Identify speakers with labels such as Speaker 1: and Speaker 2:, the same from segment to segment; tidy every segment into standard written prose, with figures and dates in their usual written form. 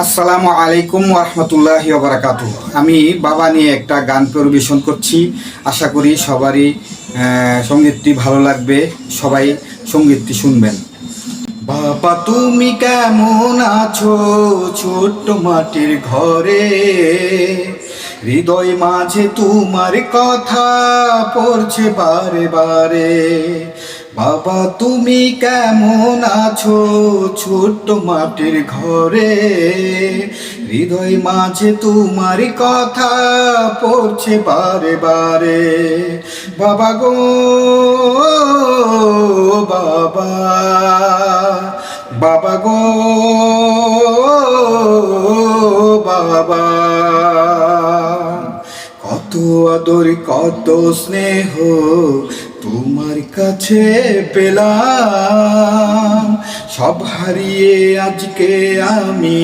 Speaker 1: আসসালামু আলাইকুম ওরহমতুল্লাহি ওবারাকাতু। আমি বাবা নিয়ে একটা গান পরিবেশন করছি। আশা করি সবারই সঙ্গীতটি ভালো লাগবে, সবাই সঙ্গীতটি শুনবেন। বাবা তুমি কেমন আছো ছোট্ট মাটির ঘরে, হৃদয় মাঝে তোমার কথা পড়ছে বারে বারে। বাবা তুমি কেমন আছো ছোট্ট মাটির ঘরে, হৃদয় মাঝে তোমার কথা পড়ছে বারে বারে। বাবা গো বাবা, বাবা গো বাবা, কত আদর কত স্নেহ তোমার কাছে পেলাম, সব হারিয়ে আজকে আমি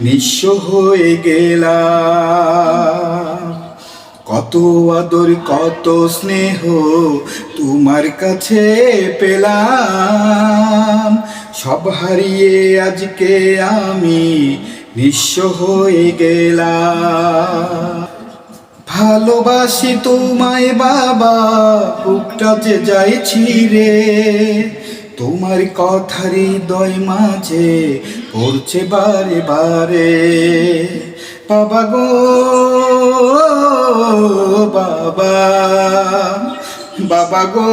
Speaker 1: নিঃস্ব হয়ে গেলাম। কত আদর কত স্নেহ তোমার কাছে পেলাম, সব হারিয়ে আজকে আমি নিঃস্ব হয়ে গেলাম। ভালোবাসি তোমায় বাবা, বুকটা যে যাই ছিঁড়ে, তোমার কথা হৃদয় মাঝে পড়ছে বারে বারে। বাবা গো বাবা, বাবা গো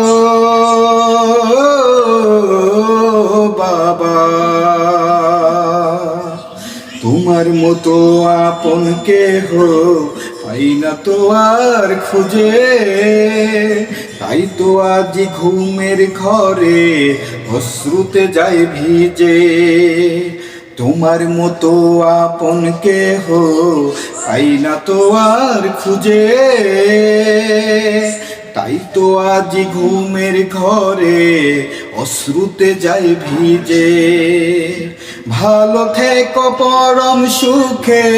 Speaker 1: বাবা, তোমার মতো আপন কেহ পাই না তো আর খুঁজে, তাই তো আজ ঘুমের ঘরে অশ্রুতে যায় ভিজে। তোমার মতো আপন কেহ পাই না তো আর খুঁজে, তাই তো আজ ঘুমের ঘরে অশ্রুতে যায় ভিজে। ভালো থেকো পরম সুখে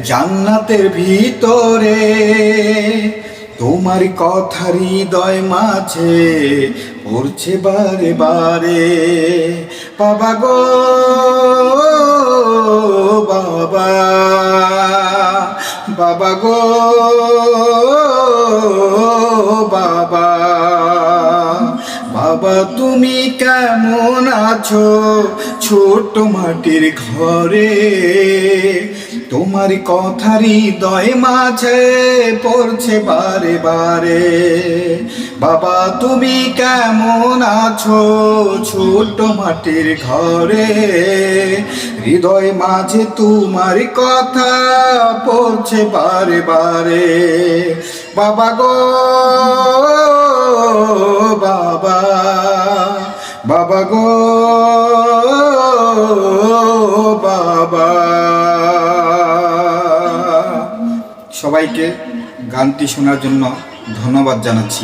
Speaker 1: জান্নাতের ভিতরে, তোমার কথা হৃদয় মাঝে পড়ছে বারে বারে। বাবা গো বাবা, বাবা গো বাবা, বাবা তুমি কেমন আছো ছোট মাটির ঘরে, তোমার কথা হৃদয় মাঝে পড়ছে বারে বারে। বাবা তুমি কেমন আছো ছোট মাটির ঘরে, হৃদয় মাঝে তোমার কথা পড়ছে বারে বারে। বাবা গো বাবা, বাবা গো বাবা। সবাইকে গানটি শোনার জন্য ধন্যবাদ জানাচ্ছি।